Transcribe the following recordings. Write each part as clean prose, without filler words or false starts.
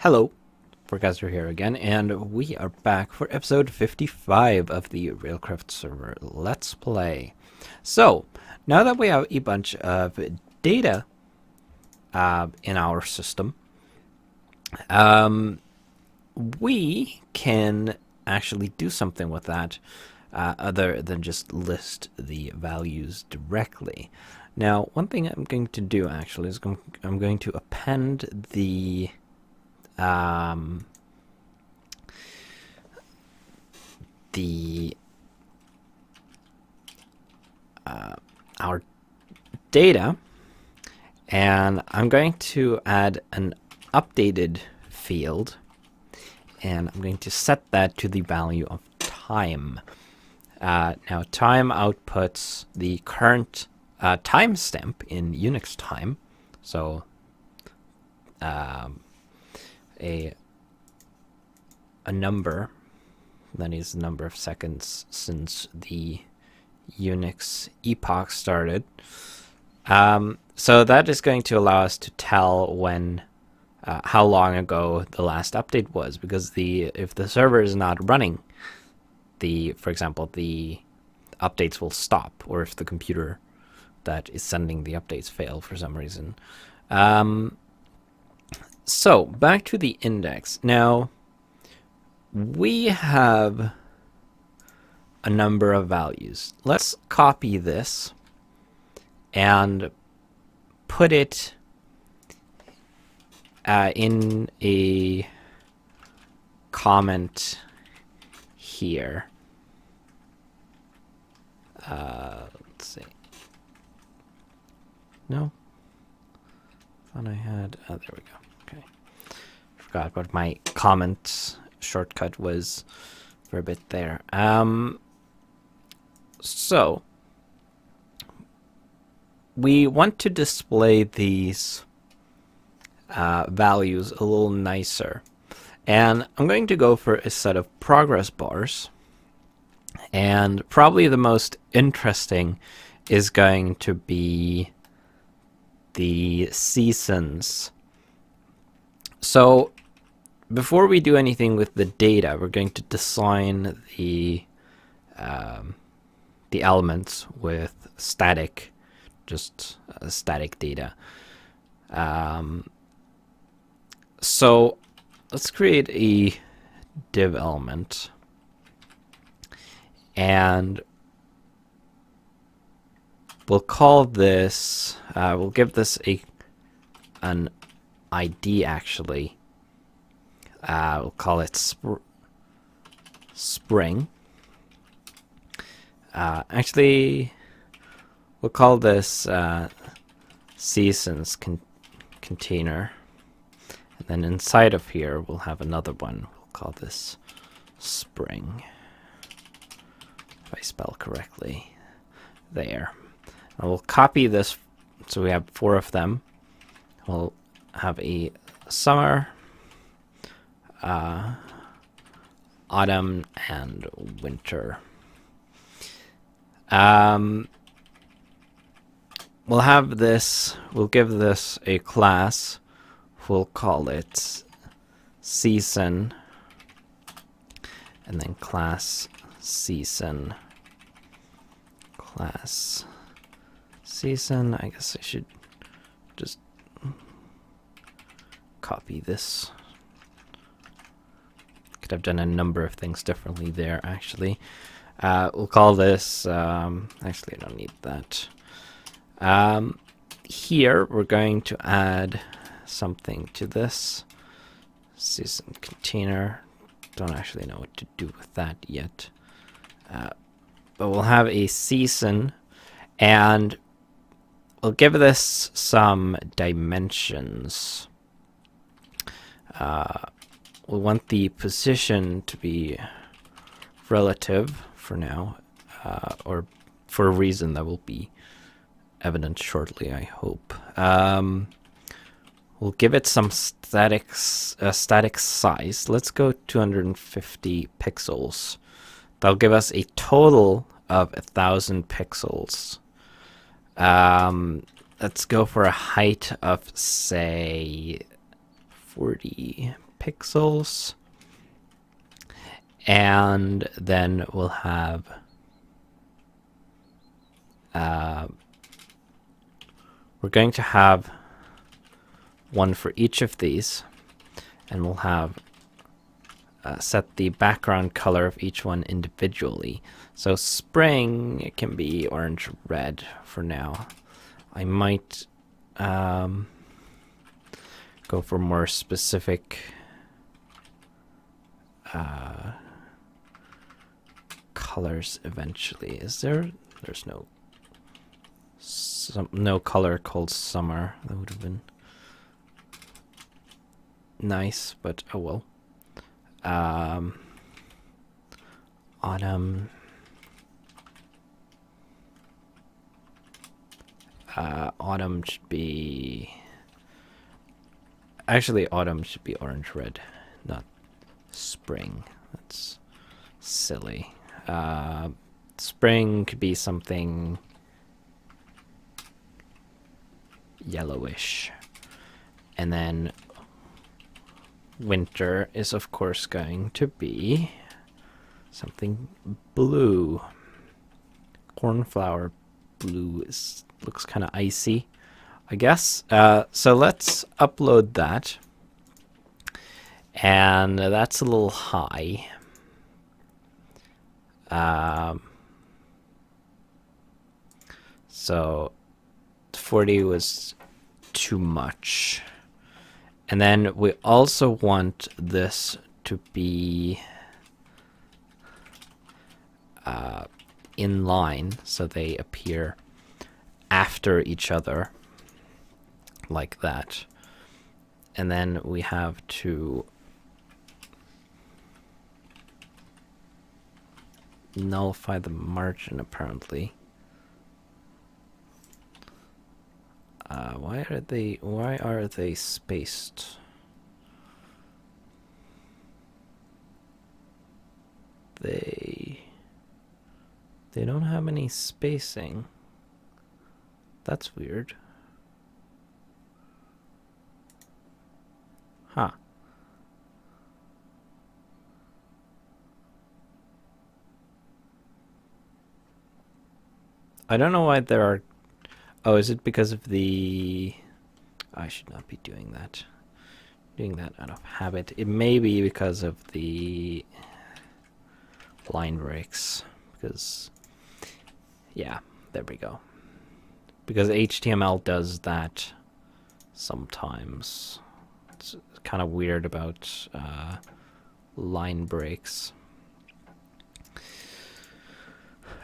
Hello, Professor here again, and we are back for episode 55 of the Railcraft server Let's Play. So, now that we have a bunch of data in our system, we can actually do something with that other than just list the values directly. Now, one thing I'm going to do actually is I'm going to append the our data, and I'm going to add an updated field, and I'm going to set that to the value of time. Now, time outputs the current timestamp in Unix time, so a number that is the number of seconds since the Unix epoch started. So that is going to allow us to tell when how long ago the last update was, because if the server is not running, for example, the updates will stop, or if the computer that is sending the updates fail for some reason. So back to the index. Now we have a number of values. Let's copy this and put it in a comment here. Let's see. No. Thought I had. Oh, there we go. Okay. Forgot what my comment shortcut was for a bit there. So we want to display these values a little nicer, and I'm going to go for a set of progress bars, and probably the most interesting is going to be the seasons. So before we do anything with the data, we're going to design the elements with static, just static data. So let's create a div element, and we'll call this. We'll give this an ID actually. We'll call it spring. Actually, we'll call this seasons container. And then inside of here, we'll have another one. We'll call this spring, if I spell correctly. There. And we'll copy this, so we have 4 of them. We'll have a summer, autumn, and winter. We'll have this, we'll give this a class. We'll call it season, and then class season. Class season. I guess I should just copy this. Could have done a number of things differently there, actually. We'll call this, actually I don't need that. Here we're going to add something to this season container. Don't actually know what to do with that yet. But we'll have a season, and we'll give this some dimensions. We want the position to be relative for now, or for a reason that will be evident shortly, I hope. We'll give it some static size. Let's go 250 pixels. That'll give us a total of 1,000 pixels. Let's go for a height of, say, 40 pixels. And then we'll have we're going to have one for each of these, and we'll have set the background color of each one individually. So spring, it can be orange red for now. I might go for more specific colors eventually. Is there? There's no color called summer. That would have been nice, but oh well. Autumn. Autumn should be... Actually, autumn should be orange-red, not spring. That's silly. Spring could be something yellowish. And then winter is, of course, going to be something blue. Cornflower blue looks kind of icy, I guess. So let's upload that. And that's a little high. So 40 was too much. And then we also want this to be in line, so they appear after each other, like that. And then we have to nullify the margin, apparently. Why are they spaced? They don't have any spacing. That's weird. Huh. I don't know why there are... Oh, is it because of the... I should not be doing that. Doing that out of habit. It may be because of the line breaks. Because... Yeah, there we go. Because HTML does that sometimes. It's kind of weird about line breaks.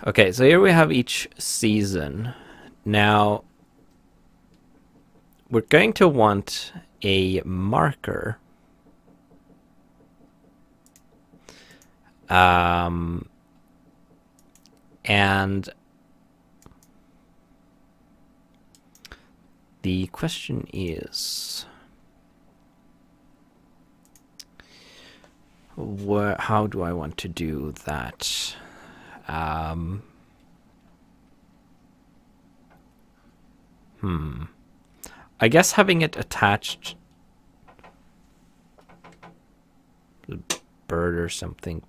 Okay, so here we have each season. Now, we're going to want a marker. And the question is, how do I want to do that? I guess having it attached, a bird or something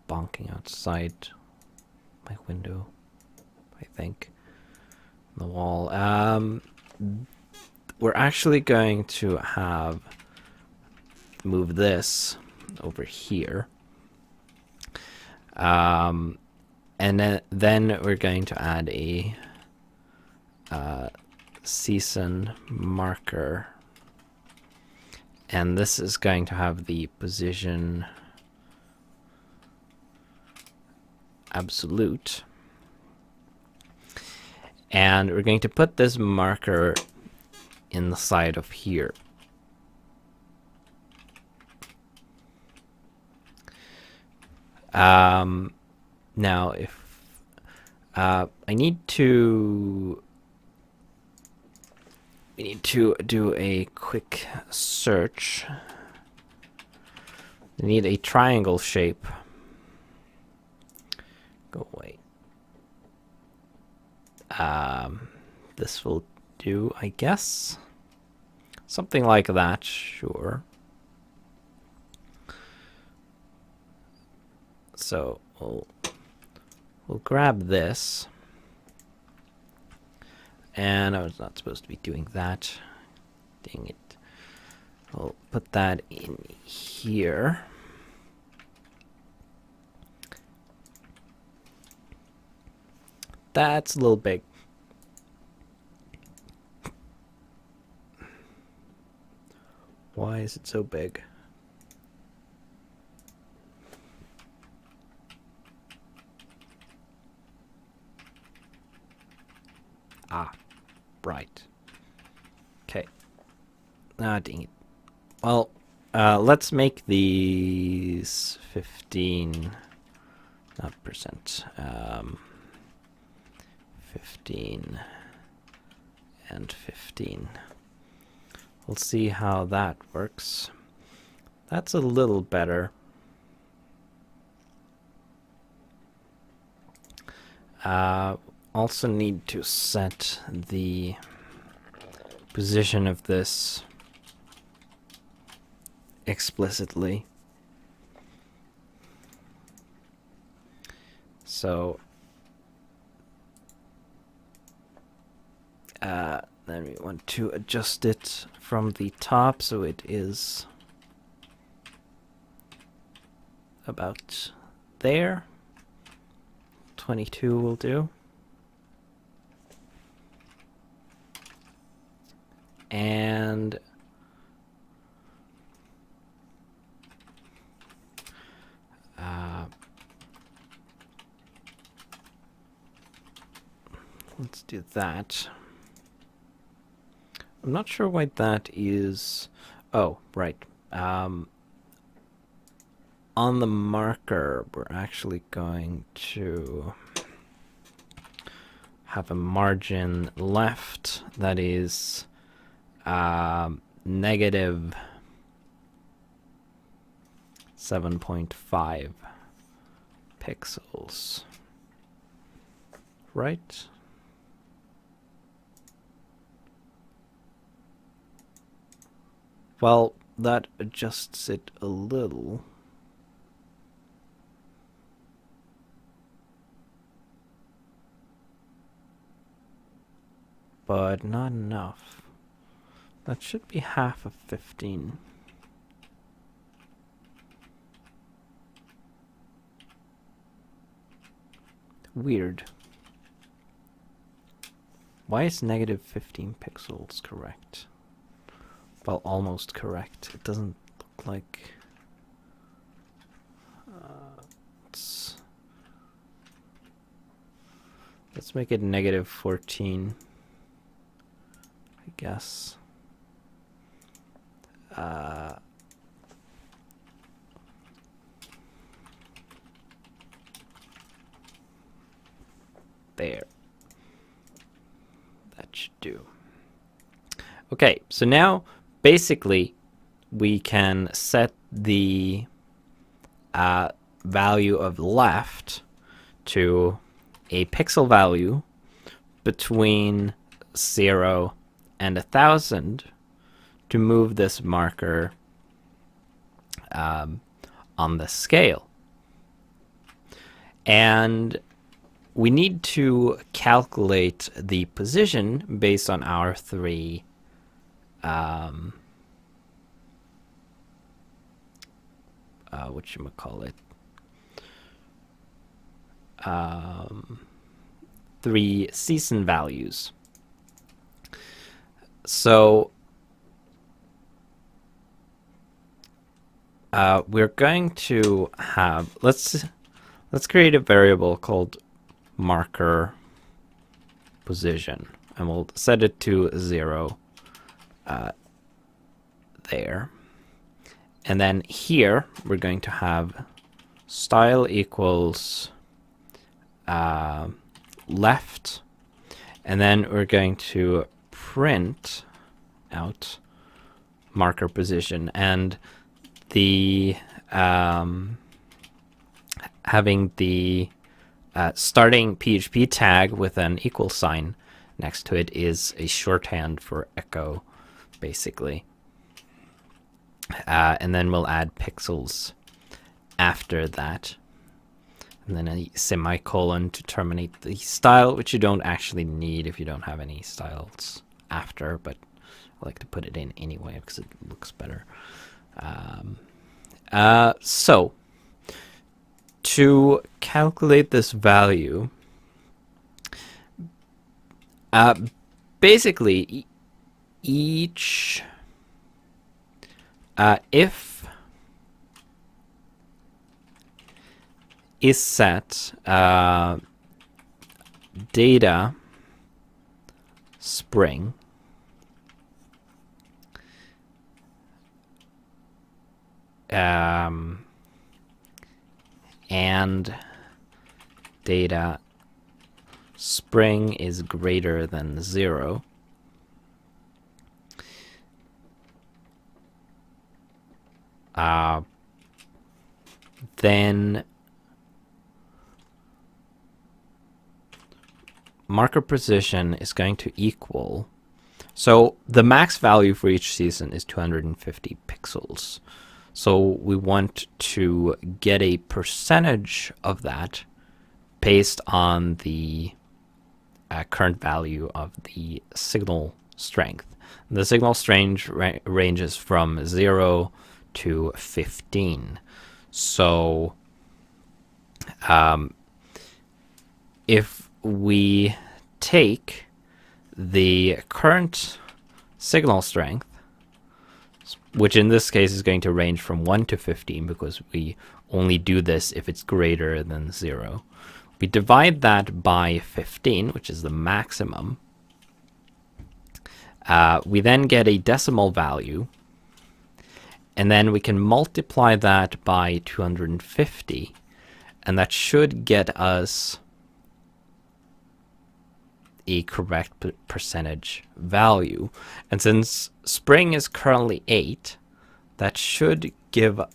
bonking outside my window, I think, on the wall. We're actually going to move this over here. And then we're going to add a season marker, and this is going to have the position absolute, and we're going to put this marker in the side of here. Now, if we need to do a quick search. We need a triangle shape. Go away. This will do, I guess. Something like that, sure. So we'll grab this. And I was not supposed to be doing that. Dang it. We'll put that in here. That's a little big. Why is it so big? Ah, right. Okay. Ah, dang it. Well, let's make these 15, not percent, 15 and 15. We'll see how that works. That's a little better. Also need to set the position of this explicitly. So then we want to adjust it from the top so it is about there. 22 will do. And let's do that. I'm not sure why that is. Oh, right. On the marker, we're actually going to have a margin left that is negative 7.5 pixels. Right? Well, that adjusts it a little. But not enough. That should be half of 15. Weird. Why is negative 15 pixels correct? Well, almost correct. It doesn't look like... let's make it negative 14, I guess. There. That should do. Okay, so now basically we can set the value of left to a pixel value between 0 and 1,000 to move this marker on the scale. And we need to calculate the position based on our three whatchamacallit, three season values. So we're going to have, let's create a variable called marker position, and we'll set it to 0 there. And then here we're going to have style equals left, and then we're going to print out marker position, and the having the starting PHP tag with an equal sign next to it is a shorthand for echo, basically. And then we'll add pixels after that. and then a semicolon to terminate the style, which you don't actually need if you don't have any styles after, but I like to put it in anyway because it looks better. So to calculate this value, basically each if is set data spring and data spring is greater than 0, then marker position is going to equal, so the max value for each season is 250 pixels. So we want to get a percentage of that based on the current value of the signal strength. The signal strength ranges from 0 to 15. So if we take the current signal strength, which in this case is going to range from 1 to 15 because we only do this if it's greater than 0. We divide that by 15, which is the maximum. We then get a decimal value, and then we can multiply that by 250, and that should get us a correct percentage value. And since spring is currently 8, that should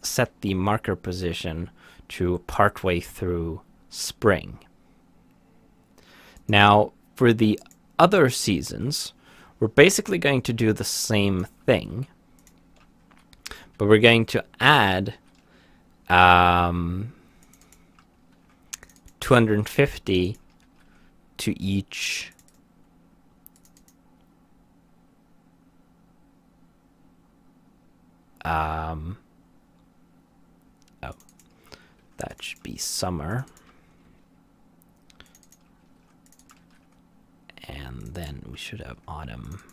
set the marker position to partway through spring. Now, for the other seasons, we're basically going to do the same thing, but we're going to add 250 to each that should be summer, and then we should have autumn.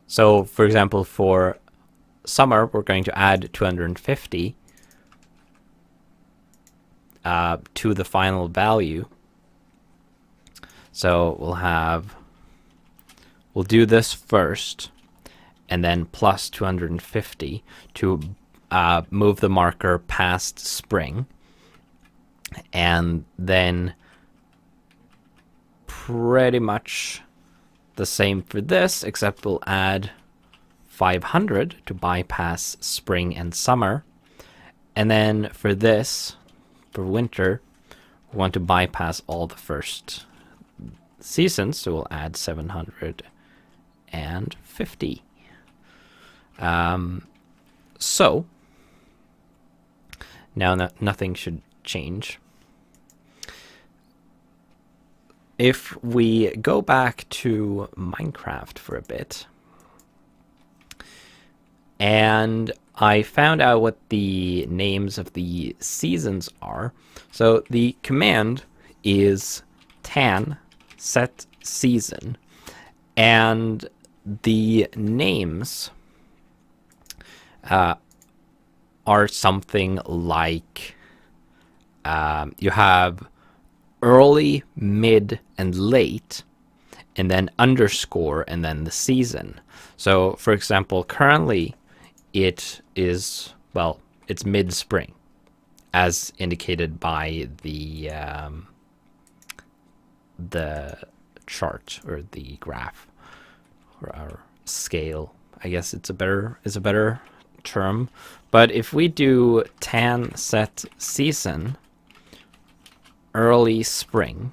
So for example, for summer we're going to add 250 to the final value. So we'll do this first, and then plus 250 to move the marker past spring, and then pretty much the same for this, except we'll add 500 to bypass spring and summer. And then for this, for winter, we want to bypass all the first seasons, so we'll add 750. So now nothing should change. If we go back to Minecraft for a bit, and I found out what the names of the seasons are. So the command is tan set season, and the names are something like you have early, mid, and late, and then underscore, and then the season. So for example, currently it is, well, it's mid-spring, as indicated by the chart or the graph or our scale. I guess it's a better term. But if we do tan set season early spring,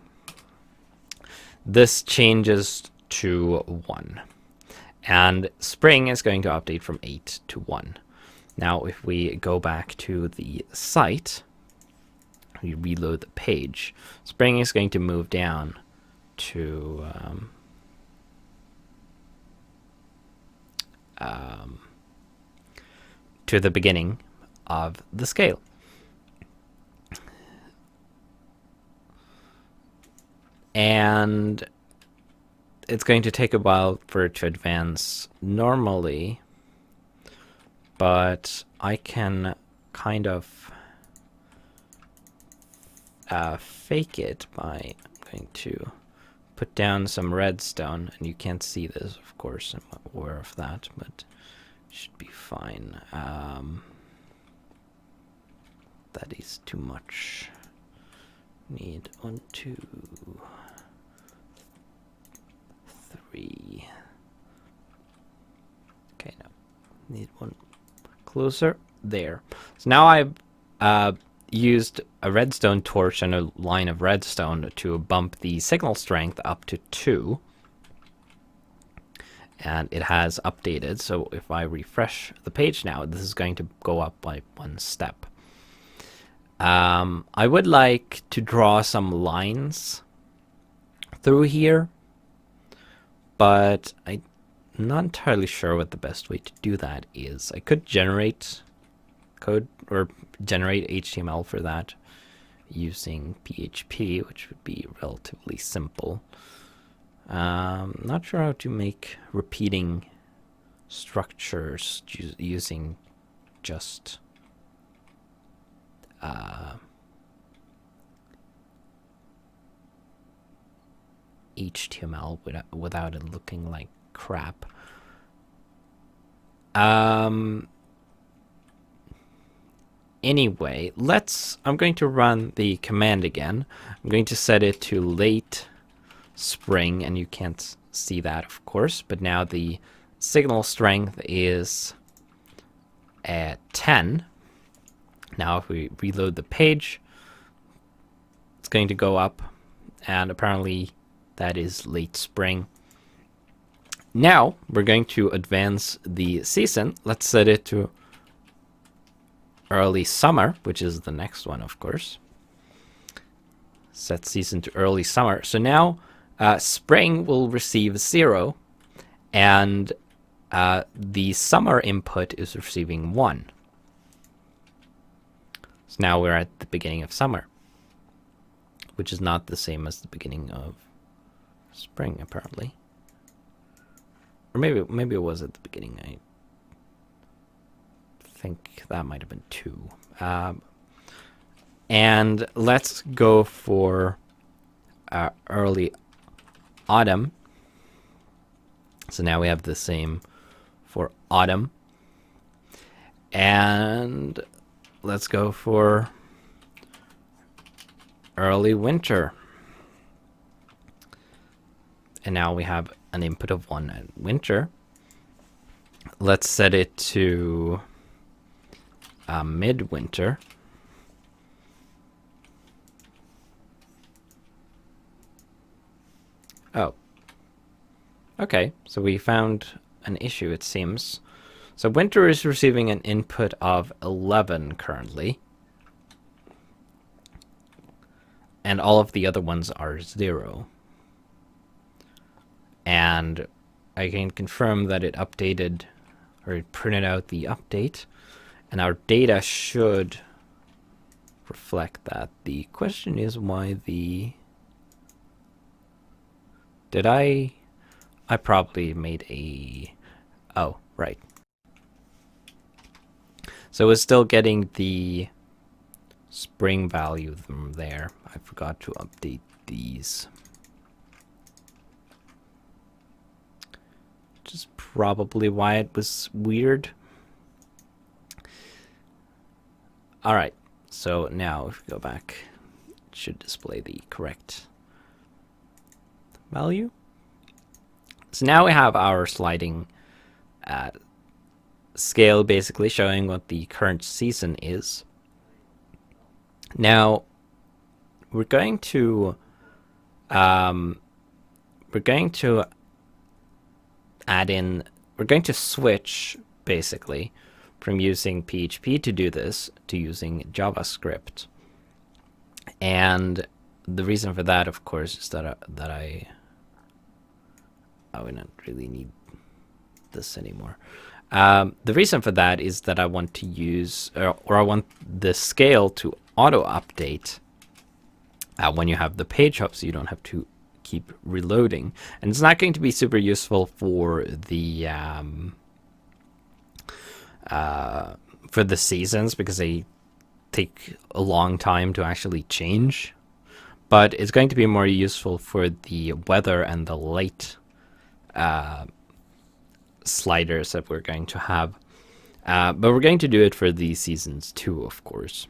this changes to 1. And spring is going to update from 8 to 1. Now, if we go back to the site, we reload the page, spring is going to move down to the beginning of the scale. And it's going to take a while for it to advance normally, but I can kind of fake it by going to put down some redstone, and you can't see this, of course, I'm aware of that, but it should be fine. That is too much. Need 1, 2, 3. Okay, now need one closer. There. So now I've used a redstone torch and a line of redstone to bump the signal strength up to 2. And it has updated. So if I refresh the page now, this is going to go up by 1 step. I would like to draw some lines through here, but I'm not entirely sure what the best way to do that is. I could generate code or generate HTML for that using PHP, which would be relatively simple. Not sure how to make repeating structures using just HTML without it looking like crap. Anyway, I'm going to run the command again. I'm going to set it to late spring, and you can't see that, of course, but now the signal strength is at 10. Now if we reload the page, it's going to go up, and apparently that is late spring. Now we're going to advance the season. Let's set it to early summer, which is the next one, of course. Set season to early summer. So now spring will receive 0, and the summer input is receiving 1. So now we're at the beginning of summer, which is not the same as the beginning of spring, apparently. Or maybe it was at the beginning. I think that might have been 2. And let's go for early autumn. So now we have the same for autumn. And let's go for early winter. And now we have an input of 1 at winter. Let's set it to midwinter. Oh. Okay, so we found an issue, it seems. So winter is receiving an input of 11 currently. And all of the other ones are 0. And I can confirm that it updated, or it printed out the update. And our data should reflect that. The question is why the... Did I probably made a... Oh, right. So it's still getting the spring value from there. I forgot to update these. Which is probably why it was weird. Alright, so now if we go back, it should display the correct value. So now we have our sliding scale basically showing what the current season is. Now we're going to switch basically from using PHP to do this to using JavaScript. And the reason for that, of course, is that we don't really need this anymore. The reason for that is that I want to use, or I want the scale to auto update when you have the page up, so you don't have to keep reloading. And it's not going to be super useful for the seasons, because they take a long time to actually change. But it's going to be more useful for the weather and the light sliders that we're going to have. But we're going to do it for these seasons too, of course.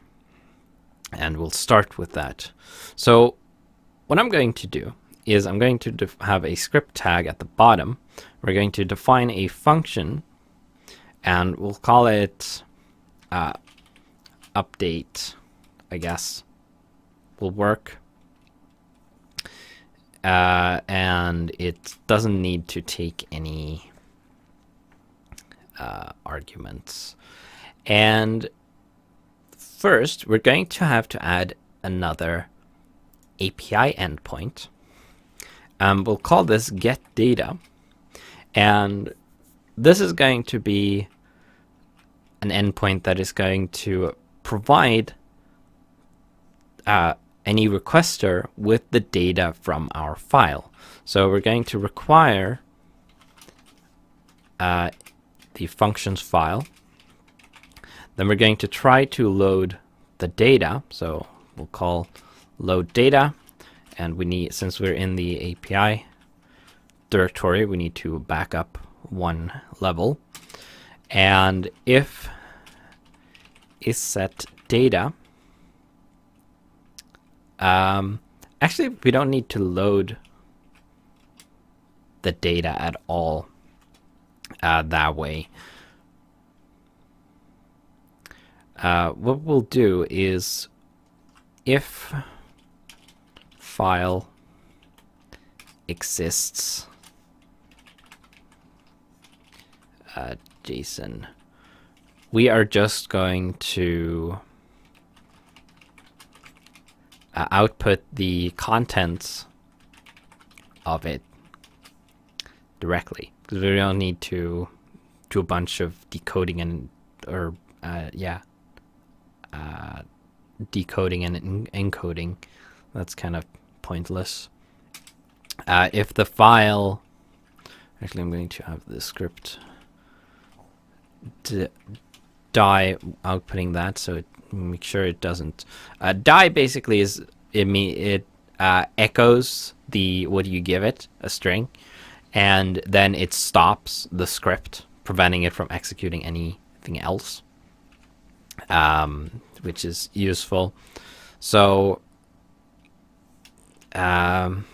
And we'll start with that. So what I'm going to do is I'm going to have a script tag at the bottom. We're going to define a function, and we'll call it update, I guess, will work. And it doesn't need to take any arguments. And first, we're going to have to add another API endpoint. We'll call this getData. And this is going to be an endpoint that is going to provide any requester with the data from our file. So we're going to require the functions file. Then we're going to try to load the data. So we'll call load data, and we need, since we're in the API directory, we need to back up one level. And if is set data, actually we don't need to load the data at all that way. What we'll do is, if file exists JSON, we are just going to output the contents of it directly, because we don't need to do a bunch of decoding and decoding and encoding. That's kind of pointless. If the file, actually I'm going to have the script die outputting that, so make sure it doesn't die. Basically is it echoes the what you give it, a string, and then it stops the script, preventing it from executing anything else, which is useful. So now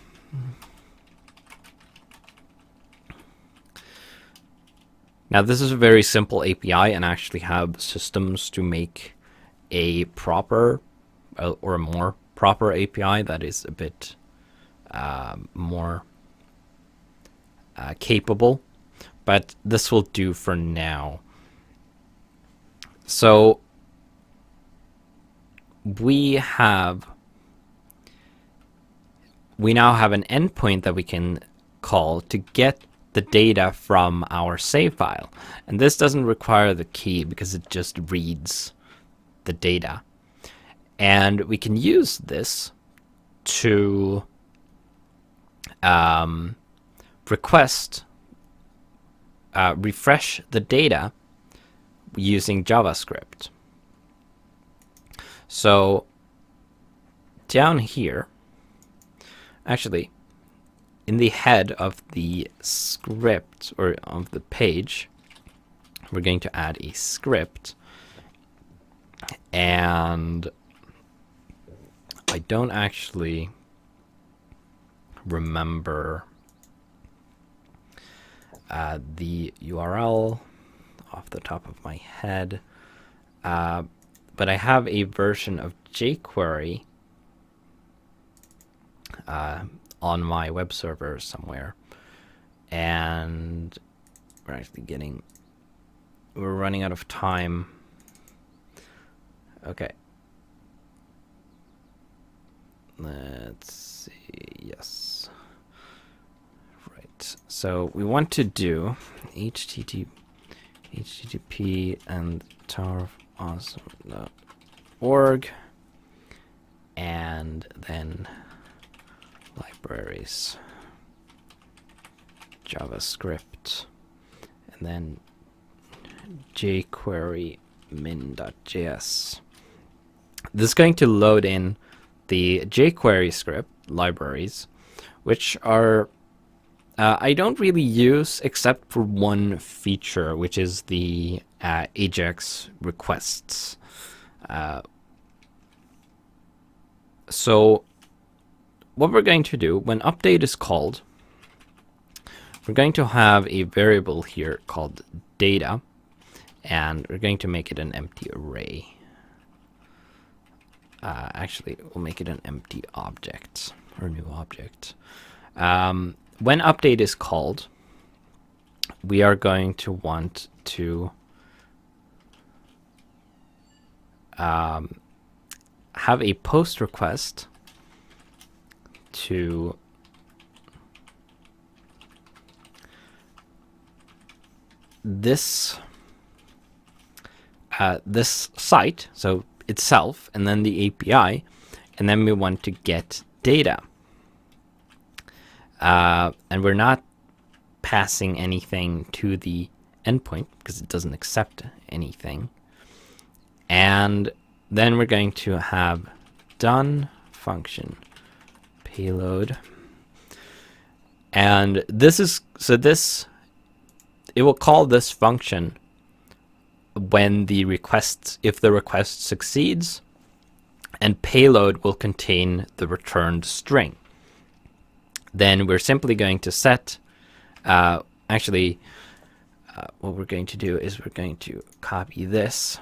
this is a very simple API, and I actually have systems to make a proper or a more proper API that is a bit more capable, but this will do for now. So we now have an endpoint that we can call to get the data from our save file. And this doesn't require the key because it just reads the data. And we can use this to refresh the data using JavaScript. So down here, actually, in the head of the script, or of the page, we're going to add a script. And I don't actually remember the URL off the top of my head, but I have a version of jQuery on my web server somewhere, and we're running out of time. Okay. Let's see. Yes. Right. So we want to do http and towerofawesome.org, and then libraries, JavaScript, and then jQuery min.js. This is going to load in the jQuery script libraries, which are I don't really use except for one feature, which is the Ajax requests. So what we're going to do when update is called, we're going to have a variable here called data, and we're going to make it an empty array. Actually, we'll make it an empty object or new object. When update is called, we are going to want to have a post request to this this site, so itself, and then the API, and then we want to get data. And we're not passing anything to the endpoint because it doesn't accept anything. And then we're going to have done function payload. And this is, so this, it will call this function when the request, if the request succeeds, and payload will contain the returned string. Then we're simply going to set, what we're going to do is we're going to copy this,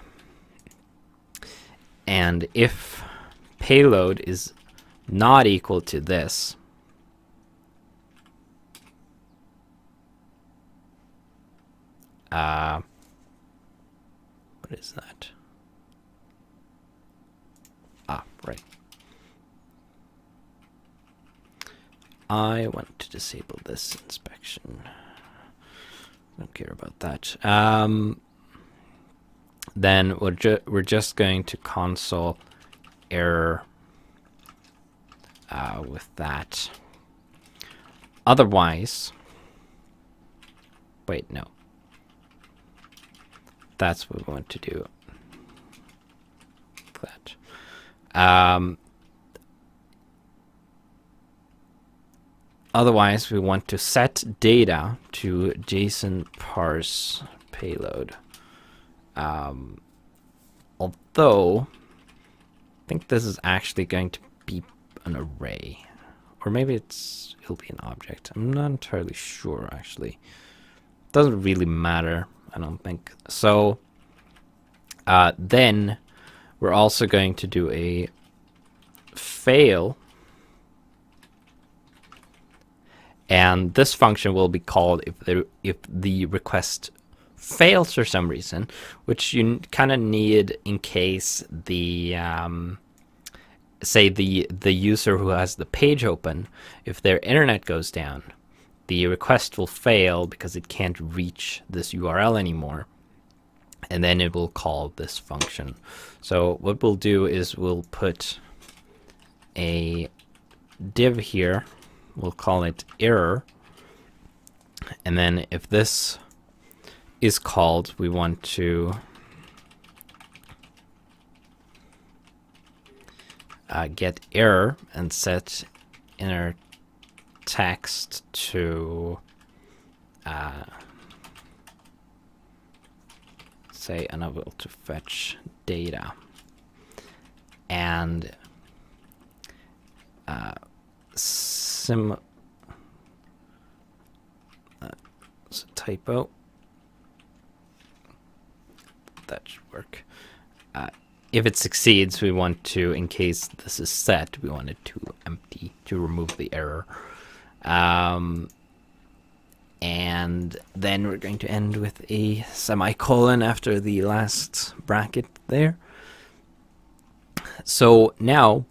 and if payload is not equal to this, what is that? Right. I want to disable this inspection. Don't care about that. Then we're just going to console error with that. Otherwise, wait, no. That's what we want to do. That. Otherwise, we want to set data to JSON parse payload. Although, I think this is actually going to be an array. Or maybe it'll be an object. I'm not entirely sure, actually. Doesn't really matter, I don't think. So, then we're also going to do a fail. And this function will be called if the request fails for some reason, which you kind of need in case the say the user who has the page open, if their internet goes down, the request will fail because it can't reach this URL anymore, and then it will call this function. So what we'll do is we'll put a div here. We'll call it error, and then if this is called, we want to get error and set inner text to say unable to fetch data, and it's a typo. That should work. If it succeeds, we want to, in case this is set, we want it to empty to remove the error. And then we're going to end with a semicolon after the last bracket there. So now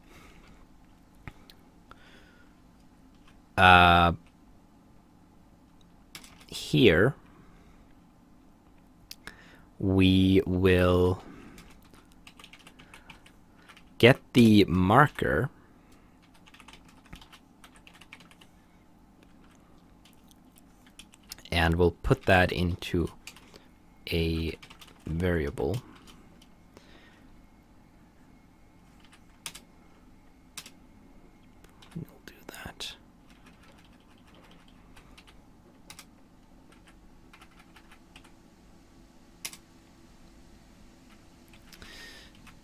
here we will get the marker and we'll put that into a variable. We'll do that.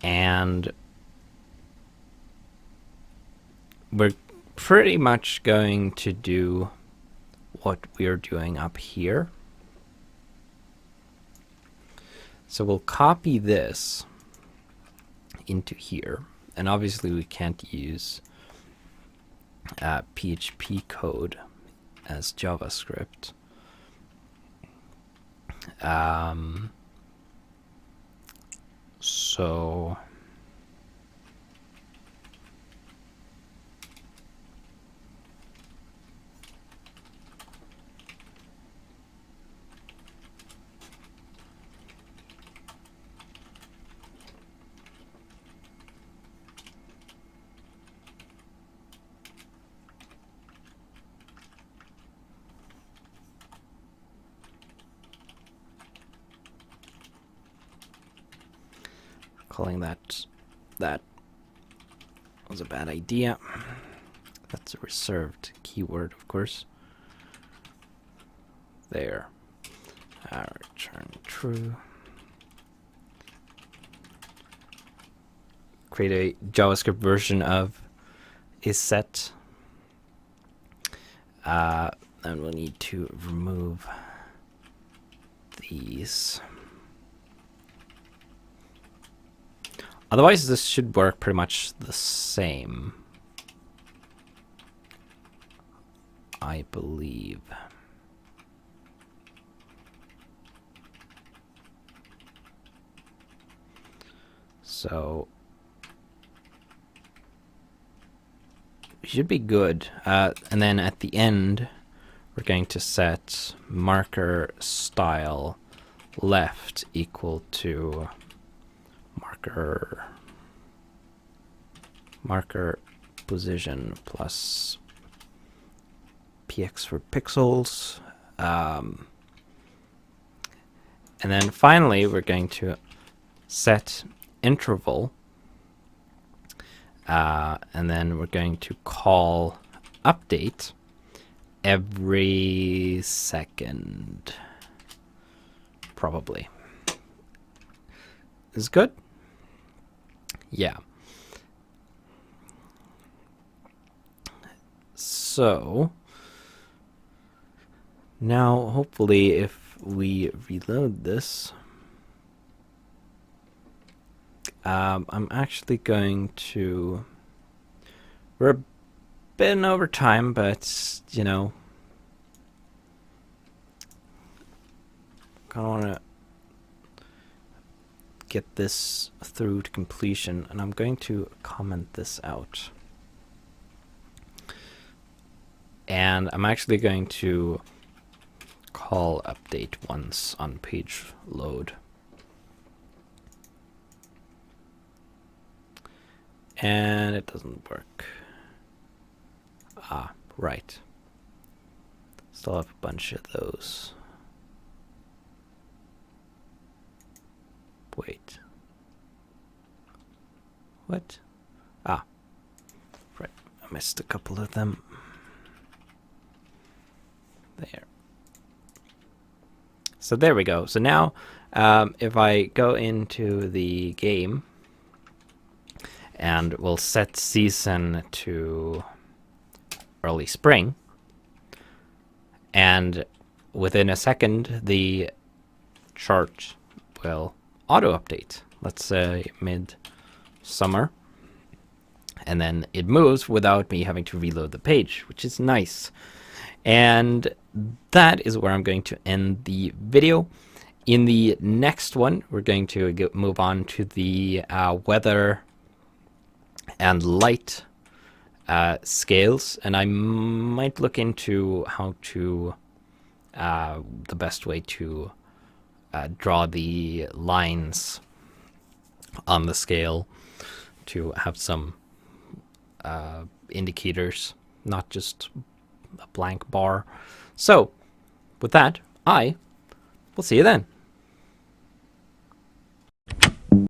And we're pretty much going to do what we are doing up here. So we'll copy this into here, and obviously we can't use PHP code as JavaScript. So calling that was a bad idea. That's a reserved keyword, of course. There. Return true. Create a JavaScript version of isSet. And we'll need to remove these. Otherwise, this should work pretty much the same, I believe. So we should be good. And then at the end, we're going to set marker style left equal to marker position plus px for pixels. And then finally, we're going to set interval. And then we're going to call update every second. Probably. Is good? Yeah. So now hopefully if we reload this, I'm actually going to, we're a bit over time, but you know, kind of want to get this through to completion, and I'm going to comment this out. And I'm actually going to call update once on page load. And it doesn't work. Ah, right. Still have a bunch of those. Wait. What? Ah. Right. I missed a couple of them. There. So there we go. So now, if I go into the game, and we'll set season to early spring, and within a second, the chart will auto-update. Let's say mid-summer. And then it moves without me having to reload the page, which is nice. And that is where I'm going to end the video. In the next one, we're going to move on to the weather and light scales, and I might look into how to the best way to draw the lines on the scale to have some indicators, not just a blank bar. So with that, I will see you then.